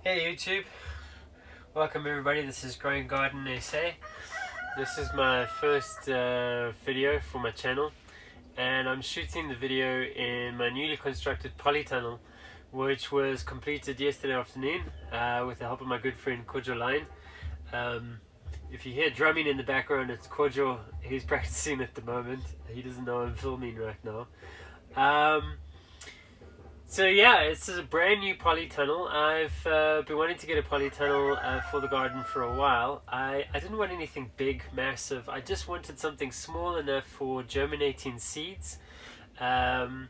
Hey YouTube, welcome everybody. This is Growing Garden SA. This is my first video for my channel, and I'm shooting the video in my newly constructed polytunnel, which was completed yesterday afternoon with the help of my good friend Kojo. If you hear drumming in the background, it's Kojo. He's practicing at the moment. He doesn't know I'm filming right now. So yeah, this is a brand new polytunnel. I've been wanting to get a polytunnel for the garden for a while. I didn't want anything big, massive. I just wanted something small enough for germinating seeds. And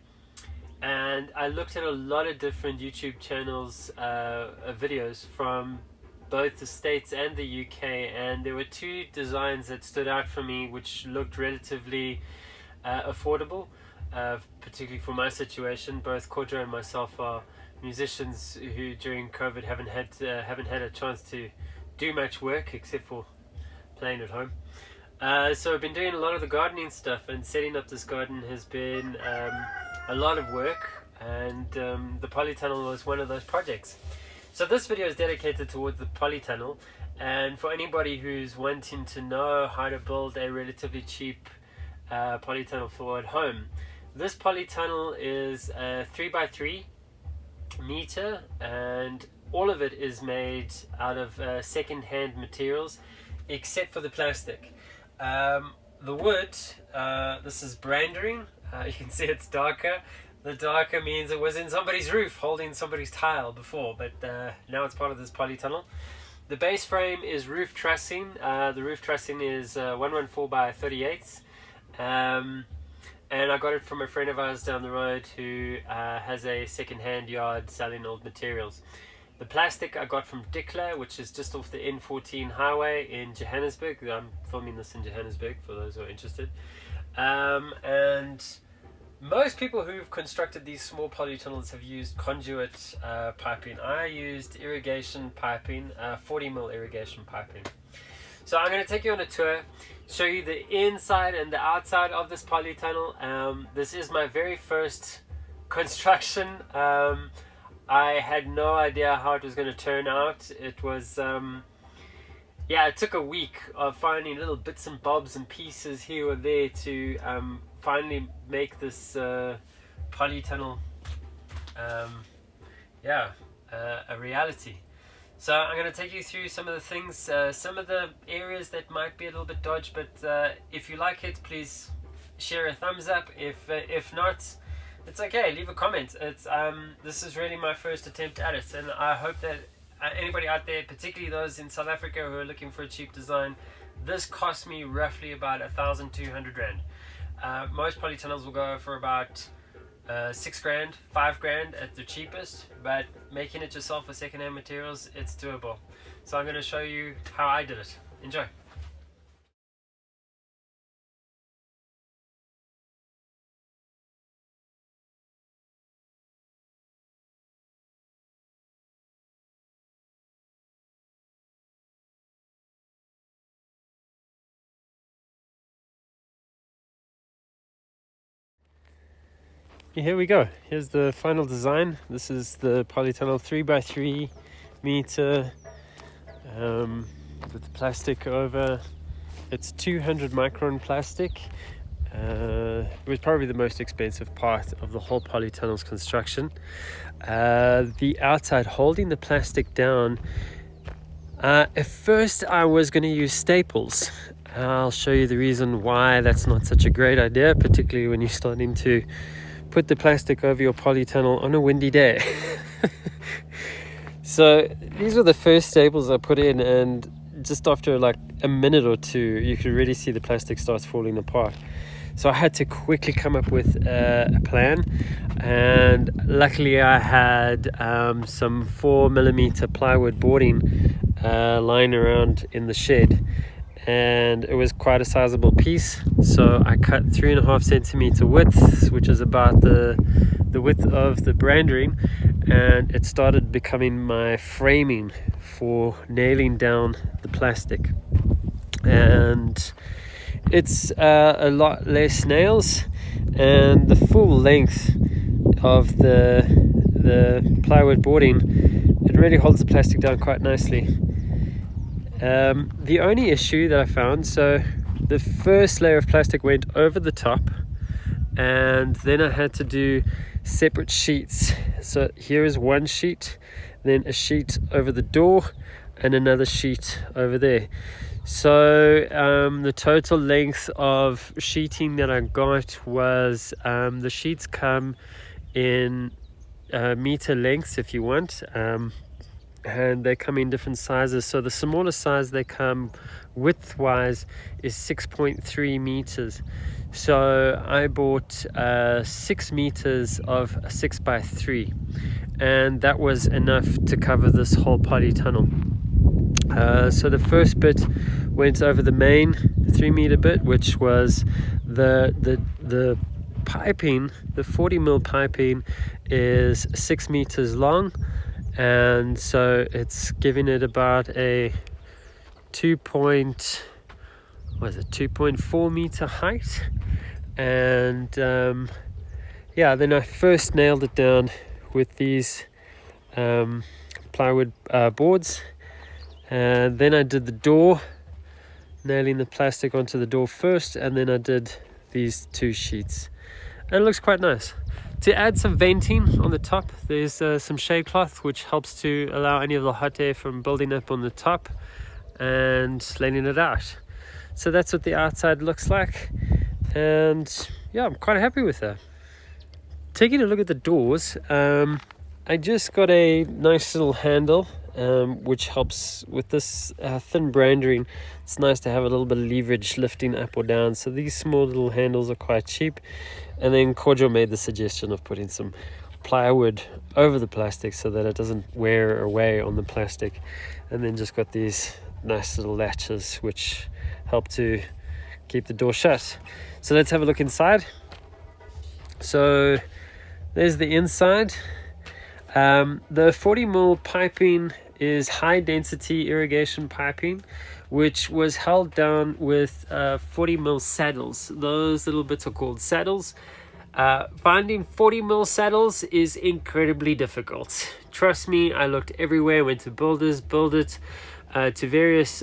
I looked at a lot of different YouTube channels, videos from both the States and the UK, and there were two designs that stood out for me which looked relatively affordable. Particularly for my situation. Both Kojo and myself are musicians who during COVID haven't had a chance to do much work except for playing at home. So I've been doing a lot of the gardening stuff, and setting up this garden has been a lot of work, and the polytunnel was one of those projects. So this video is dedicated towards the polytunnel, and for anybody who's wanting to know how to build a relatively cheap polytunnel for at home. This polytunnel is a 3x3 meter, and all of it is made out of second-hand materials except for the plastic. The wood, this is brandering. You can see it's darker. The darker means it was in somebody's roof holding somebody's tile before, but now it's part of this polytunnel. The base frame is roof trussing. The roof trussing is 114 by 38. And I got it from a friend of ours down the road who has a second-hand yard selling old materials. The plastic I got from Dicla, which is just off the N14 highway in Johannesburg. I'm filming this in Johannesburg for those who are interested. And most people who've constructed these small polytunnels have used conduit piping. I used irrigation piping, 40mm irrigation piping. So I'm going to take you on a tour, show you the inside and the outside of this polytunnel. This is my very first construction. I had no idea how it was going to turn out. It was, it took a week of finding little bits and bobs and pieces here or there to finally make this polytunnel, a reality. So I'm going to take you through some of the things, some of the areas that might be a little bit dodgy, but if you like it, please share a thumbs up. If not, it's okay, leave a comment. This is really my first attempt at it, and I hope that anybody out there, particularly those in South Africa who are looking for a cheap design, this cost me roughly about 1,200 Rand. Most polytunnels will go for about 6 grand, 5 grand at the cheapest, but making it yourself with second-hand materials, it's doable. So I'm going to show you how I did it. Enjoy. Here we go. Here's the final design. This is the polytunnel 3x3 meter with the plastic over. It's 200 micron plastic. It was probably the most expensive part of the whole polytunnel's construction. The outside holding the plastic down. At first I was going to use staples. I'll show you the reason why that's not such a great idea, particularly when you're starting to put the plastic over your polytunnel on a windy day. So these were the first staples I put in, and just after like a minute or two you could really see the plastic starts falling apart. So I had to quickly come up with a plan, and luckily I had some 4mm plywood boarding lying around in the shed, and it was quite a sizable piece. So I cut 3.5 centimeter width, which is about the width of the branding, and it started becoming my framing for nailing down the plastic. And it's a lot less nails, and the full length of the the plywood boarding, it really holds the plastic down quite nicely. The only issue that I found, so the first layer of plastic went over the top, and then I had to do separate sheets. So here is one sheet, then a sheet over the door, and another sheet over there. So the total length of sheeting that I got was, the sheets come in meter lengths if you want, and they come in different sizes. So the smallest size they come width-wise is 6.3 meters. So I bought 6 meters of a 6x3, and that was enough to cover this whole polytunnel. So the first bit went over the main 3-meter bit, which was the piping. The 40mm piping is 6 meters long, and so it's giving it about a 2.4 meter height. And yeah, then I first nailed it down with these plywood boards, and then I did the door, nailing the plastic onto the door first, and then I did these 2 sheets, and it looks quite nice. To add some venting on the top, there's some shade cloth which helps to allow any of the hot air from building up on the top and letting it out. So that's what the outside looks like, and yeah, I'm quite happy with that. Taking a look at the doors, I just got a nice little handle, which helps with this thin branding. It's nice to have a little bit of leverage lifting up or down. So these small little handles are quite cheap. And then Cordial made the suggestion of putting some plywood over the plastic so that it doesn't wear away on the plastic. And then just got these nice little latches which help to keep the door shut. So let's have a look inside. So there's the inside. The 40mm piping is high density irrigation piping, which was held down with 40mm saddles. Those little bits are called saddles. Finding 40mm saddles is incredibly difficult. Trust me, I looked everywhere, went to builders, to various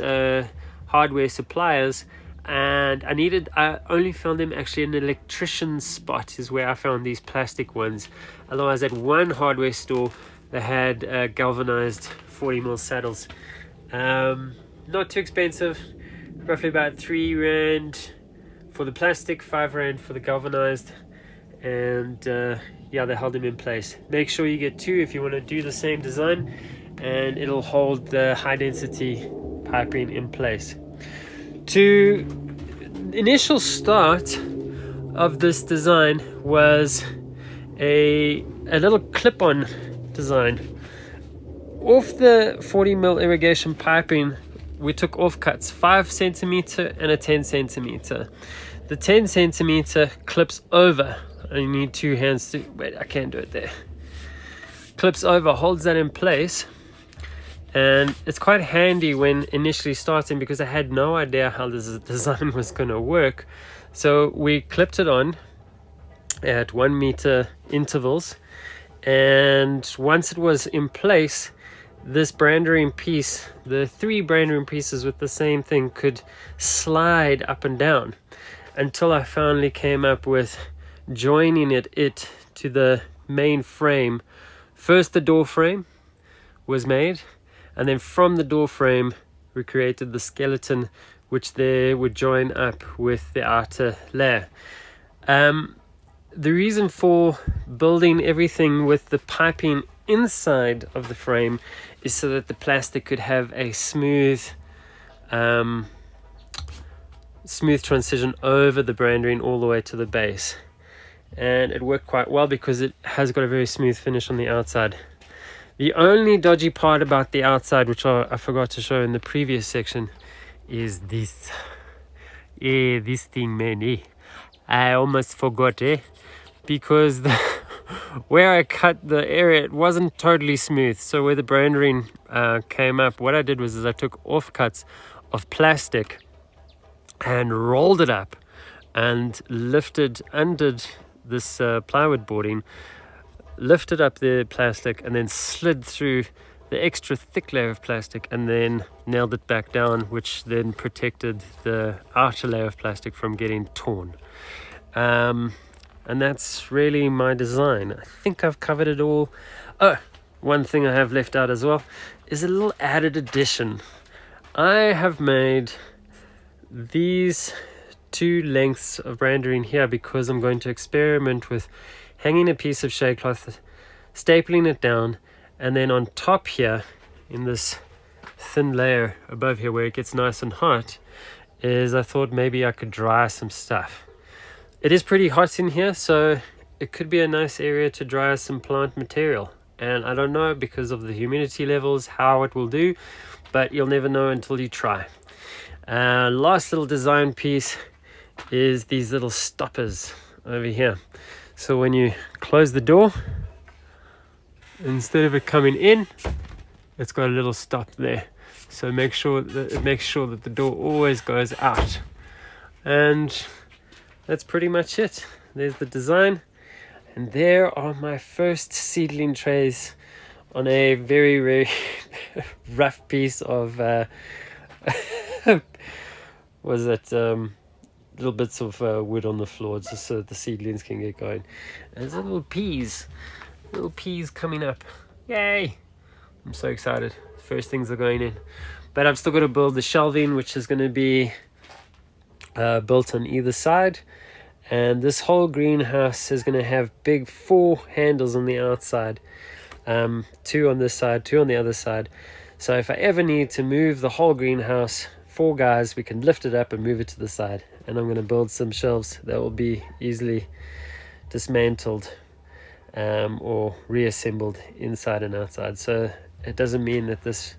hardware suppliers, and I only found them actually in an electrician's spot is where I found these plastic ones. Otherwise, at one hardware store they had galvanized 40mm saddles. Not too expensive, roughly about 3 rand for the plastic, 5 rand for the galvanized, and yeah, they held them in place. Make sure you get 2 if you want to do the same design, and it'll hold the high density piping in place. To initial start of this design was a little clip-on design. Off the 40mm irrigation piping, we took offcuts, 5 centimeter and a 10 centimeter. The 10 centimeter clips over. I need 2 hands to, wait, I can't do it there. Clips over, holds that in place. And it's quite handy when initially starting, because I had no idea how this design was going to work. So we clipped it on at 1 meter intervals, and once it was in place, this branding piece, the 3 branding pieces with the same thing, could slide up and down until I finally came up with joining it to the main frame. First the door frame was made, and then from the door frame we created the skeleton, which there would join up with the outer layer. The reason for building everything with the piping inside of the frame is so that the plastic could have a smooth transition over the branding all the way to the base. And it worked quite well because it has got a very smooth finish on the outside. The only dodgy part about the outside, which I forgot to show in the previous section, is this. Yeah, this thing, man. I almost forgot, because where I cut the area, it wasn't totally smooth. So where the branding came up, what I did was I took offcuts of plastic and rolled it up and undid this plywood boarding lifted up the plastic and then slid through the extra thick layer of plastic and then nailed it back down, which then protected the outer layer of plastic from getting torn. And that's really my design. I think I've covered it all. Oh, one thing I have left out as well is a little added addition. I have made these 2 lengths of branding here because I'm going to experiment with hanging a piece of shade cloth, stapling it down, and then on top here in this thin layer above here where it gets nice and hot is I thought maybe I could dry some stuff. It is pretty hot in here, so it could be a nice area to dry some plant material, and I don't know because of the humidity levels how it will do, but you'll never know until you try. Last little design piece is these little stoppers over here. So when you close the door, instead of it coming in, it's got a little stop there. So make sure that it makes sure that the door always goes out. And that's pretty much it. There's the design. And there are my first seedling trays on a very, very rough piece of was it little bits of wood on the floor just so that the seedlings can get going. And there's little peas coming up. Yay! I'm so excited. First things are going in, but I've still got to build the shelving, which is going to be built on either side. And this whole greenhouse is going to have big 4 handles on the outside, 2 on this side, 2 on the other side. So if I ever need to move the whole greenhouse, 4 guys, we can lift it up and move it to the side. And I'm going to build some shelves that will be easily dismantled or reassembled inside and outside. So it doesn't mean that this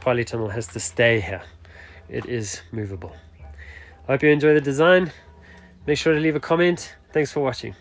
polytunnel has to stay here. It is movable. I hope you enjoy the design. Make sure to leave a comment. Thanks for watching.